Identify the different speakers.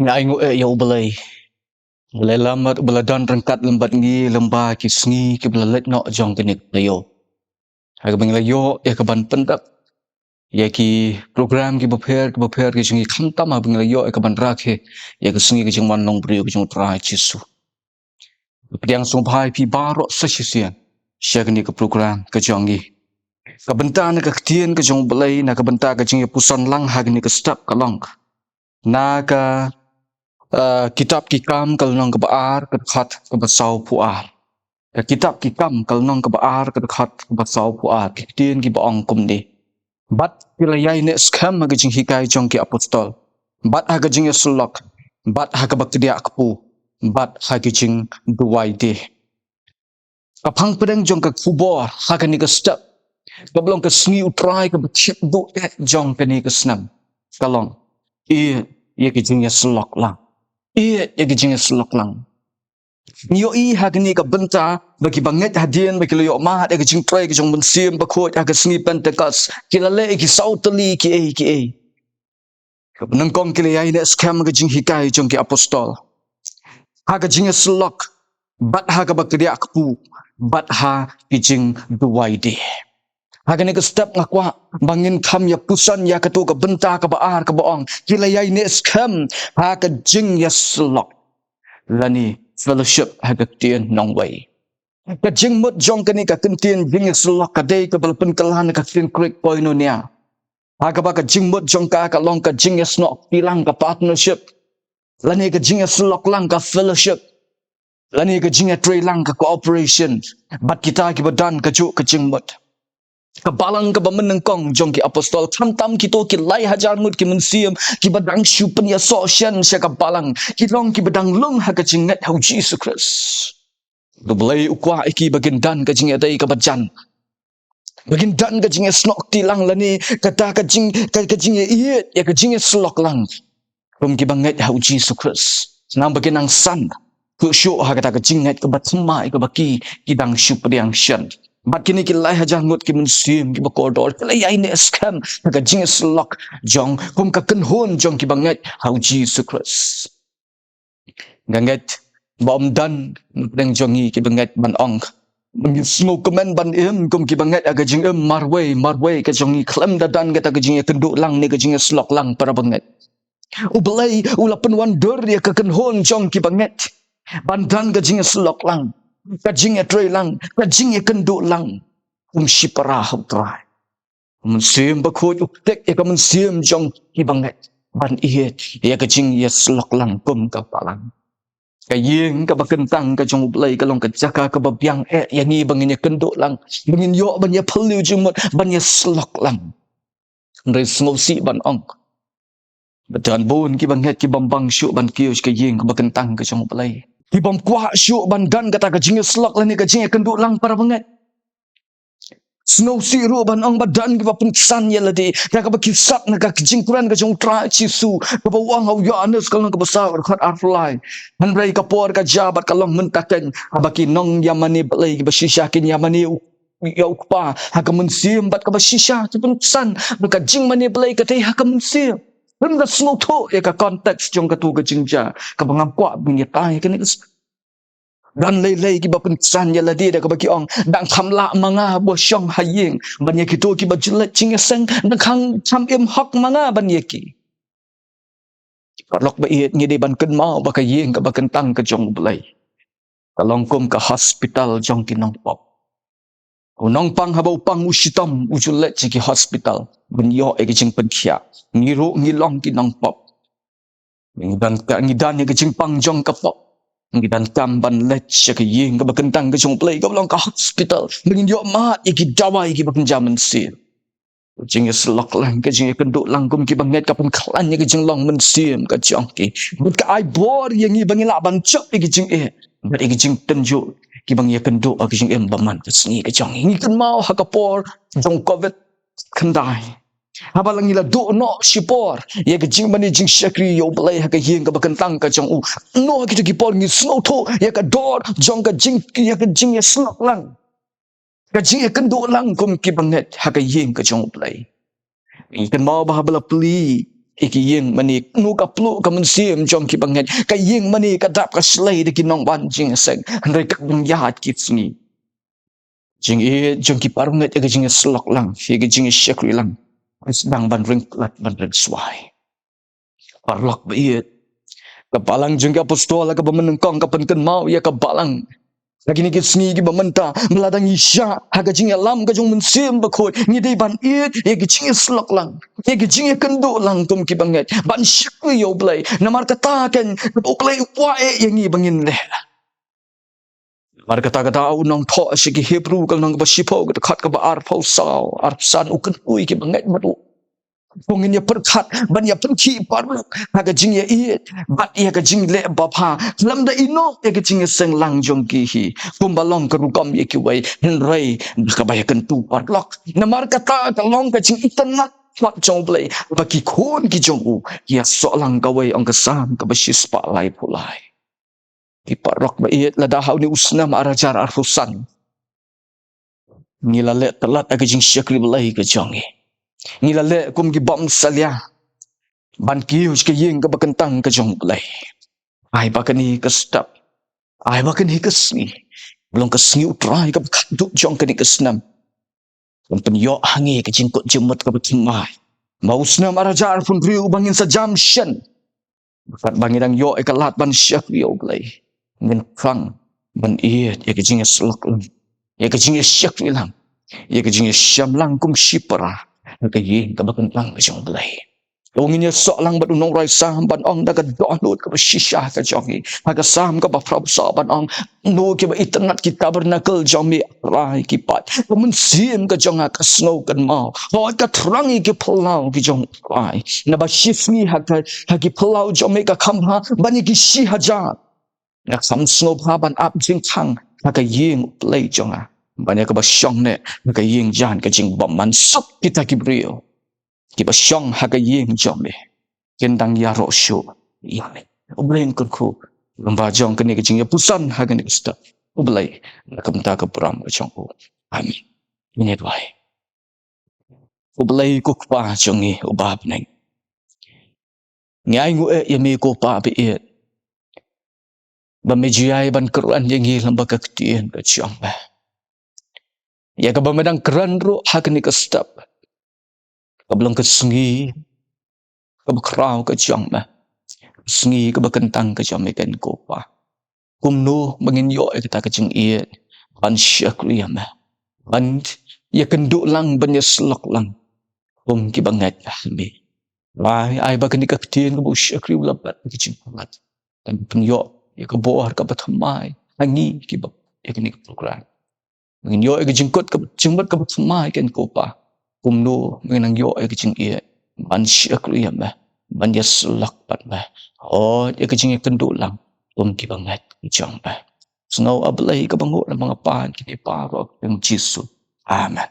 Speaker 1: Nga ingo ya ubalay. Balay lamat baladan rangkat lembat ngi lemba ki sngi ki balalet no jong kenik layo. Haga bang layo ya kaban pendak. Ya ki program ki baper ki jingi khamta ma bang layo ya kaban rakhe ya ki sngi ki jing man nong brio ki jing trai chisu. Pediang sumpah pi baro sesisian. Syagni ke program ke jongi. Kabenta na ka ktien ke jong balay na kabenta ka jingi pusan lang hagni ke step kalong. Na ka kitab kikam kalau nong kebaar kedekhat kebasau puar. Kitab kikam kalau nong kebaar kedekhat kebasau puar. Kitien ki baong kumdi. Bat pilayai ne skam aga jing hikai jong ki apostol. Bat aga jing sulok. Bat aga bakdia akpu. Bat aga jing duwai de. Kapang pedang jong ka kubor aga ni ka step. Kablong ka sngi utrai ka bachip do jong ka ni ka snam. Kalong. Iya ki jing sulok lang. Iya ya gijing selok lang. Niyo I hagni ka benta bagi banget hadian bagi loyo ma ada gijing tray gijing mensim bakot aga sngi pentekas kilale ki sautali ki e. Kabnang kong kilay ne scam gijing hikai jong ki apostol. Haga jing selok bat haga bakria akpu bat ha gijing duwaide. Haga ni ka step ngakwa bangin kam ya pusan ya katu ka benta ka baar ka baong kilayai ne scam haga jing ya selok. Lani fellowship haga tien nong way. Ka jing mut jong kani ka kentien jing selok ka day ka balpen kalan ka tien krik poino nia. Haga ba ka jing mut jong ka long ka jing snok pilang ka partnership. Lani ka jing selok lang ka fellowship. Lani ka jing tray lang ka cooperation. Bat kita ki badan ka juk ka jing mut. Kabalang ka ba menengkong jong ki apostol tam kito ki lai hajar mut ki mensiam ki badang syupen ya sosyan siya kabalang ki long ki badang lung ha ka jingat hau Jesus Christ. Dublay ukwa iki bagindan ka jingat ay kabajan. Bagindan ka jingat snok tilang lani kata ka jing iit ya ka jingat slok lang. Kum ki bangat hau Jesus Christ. Nang baginang san ku syo ha kata ka jingat ka batma ka baki ki dang syupen yang syan. Bat kini kilai hajar ngut ki mensim ki bakodor kilai ai ne scam ka jing slok jong kum ka kenhon jong ki banget hau Jesus Christ ganget bom dan deng jongi ki banget ban ong semua komen ban kum ki banget aga jing marway ka jongi klem dadan kata ka jing kenduk lang ne ka jing slok lang para banget ublai ulapan wonder ya ka kenhon jong ki banget bandan ka jing slok lang kajing ya tray lang, kajing ya kenduk lang. Sipara hutrai. Mensim bakut uktek ya mensim jong ibanget. Ban ihet ya kajing ya selok lang kapalang. Kayeng kabakentang kajong ublay kalong kajaka kababyang ya ni bangin ya kenduk lang. Bangin yo ban ya pelu jumot ban ya selok lang. Res ngosi ban ong. Betan bun ki banget ki bambang syuk ban kios kayeng kabakentang kajong ublay. Ibam kuah syuk bandan kata kajing selak lani kajing kenduk lang para banget. Snow siru ban ang badan kiba pengsan ya ladi. Kaka bakisap na kajing kuran kajing tra cisu. Kaba wang hau yanes kalau kabasar kat arfly. Hanrai kapor kajabat kalau mentakan. Abaki nong yamani balai kiba shishakin yamani ya ukpa. Haka mensim bat kaba shisha pengsan. Kajing mani balai katai haka mensim. Benda semua tu ya ka konteks jong katu ke jingja ka bangapwa bunyi tai kan dan lei ki bapun san ya ladi da ka baki ong dang khamla manga bo syong haying banya kitu ki bajelat cingeseng dang khang cham im hok manga banya ki parlok ba iet ngide ban ken mau ba ka yeng ka bakentang ka jong belai kalong kum ka hospital jong kinong pop unong pang habau pang usitam ujulet ki hospital bunyo e ki penkhia ngiru ngilong kinong pop ngidan ni ki pang jong ka pop ngidan kamban let ki yeng ka bakentang ka jong play ka long ka hospital ngin yo mat ki dawai ki bakenjaman sil jing selok lang ka jing kenduk lang kum ki banget ka pun klan ki jing long mensim ka jong ki but ka ai bor yang i bangila ban chop ki jing but ki jing tenju ki bang ya kenduk ki jing baman ka sngi ka jong ngi kan mau ha ka por jong covid kendai haba lang ila do no sipor ya ka jing mani jing shakri yo blai ha ka yeng ka bakentang ka jong no ki ki por ngi snow to ya ka dor jong ka jing ya slok lang ka jing ya kenduk lang kum ki banget ha ka yeng ka jong blai ikan mau bah bala peli iki yeng mani nu ka plu ka mun sim jong ki banget ka yeng mani ka dap ka slay de ki nong ban jing seng hanre ka bang yahat ki sngi jing e jong ki parunget e jing slok lang fi ge jing shekri lang is bang ban ring lat ban ring swai parlok ba e ka balang jong ka apostol ka bameneng kong ka pen mau ya ka balang lagi ni kisni ki bamenta meladang isya haga jing alam ka jong mensim bakoi ni dei ban it ye ki jing slok lang ye ki jing kendo lang tum ki banget ban syakri yo blai namar kata kan o blai wa e yang ni bangin le mar kata kata au nong tho shi ki hebrew kal nong ba shipo ka khat ka ba ar phau sao ar san u kan ui ki banget matu Pungin ya perkat ban ya perki parlok haga jing ya i bat ya ga jing le bapha lam da ino ya ga jing seng lang jong ki hi pumbalong ka rukam ye ki wai hin rai ka ba ya kan tu parlok namar kata ka long ka jing itanat wat jong blai ba ki khon ki jong u ya so lang ka wai ong ka sam ka ba shis pa lai pulai ki parlok ba i la da hau ni usna ma arajar arfusan ni la le talat aga jing syakri blai ka jong ni la le kum ki bom salia ban kiu ke yeng ke bakentang ke jong play ai bakani ke stop ai bakani ke sni belum ke sni utrai ke bakaduk jong ke ni ke snam pen yo hangi ke jingkut jemut ke betimai mau snam arajar pun riu bangin sajam shen bakat bangin dang yo ke lat ban syak yo play ngin kang ban iet ya ke jing slok ya ke jing syak lang ya ke jing syam lang kum shipara ke yeng ke bakentang ke jong play Ongin ya sok lang bat unong rai sam ban ong daga download ka shisha ka jongi haga sam ka ba prab sa ban ong no ki ba internet ki tabernacle jongi rai ki pat mun sim ka jonga ka snow kan mau ho ka trangi ki plau ki jong rai na ba shifni haga hagi plau jongi ka khamha bani ki shi haja na sam snow pa ban up jing chang haga ying play jonga bani ka ba shong ne haga ying jan ka jing bom man suk kita ki brio Kiba syong haga yeng jombe. Kendang ya rosyo. Yame. Ublayin kunku. Lomba jong kene kecing ya pusan haga ni kusta. Ublay. Nakamta ka puram ka jong ku. Amin. Ini duai. Ublay kukpa jongi ubab neng. Ngai ngu yami ko pa bi it. Ba mejiyai ban keruan yengi lomba kektian ka jong ba. Ya ka ba medang keran ro haga ni kusta. Kabelum kesengi. Kabakrau ka jong ba. Sengi ke bakentang ke jam ikan kopa. Kumno menginyo kita kecing iet. Ban syakri yama. Ban ya kenduk lang ban ya selok lang. Kum ki bangat ahmi. Wai ai bakan dikaktiin ke bu syakri ulabat kecing bangat. Dan penyo ya ke boar ke batamai. Hangi ki bab ya kini program. Menginyo ke jengkot ke jengbat ke batamai kan kopa. Kumno menginang yo kecing iet. Ban syakri yama. Ban ya selok bat bah. Oh, ya kecing kenduk lang. Ki banget jong ba. Snow ablay ka bango ng mga pan kini parok ng Jisu. Amen.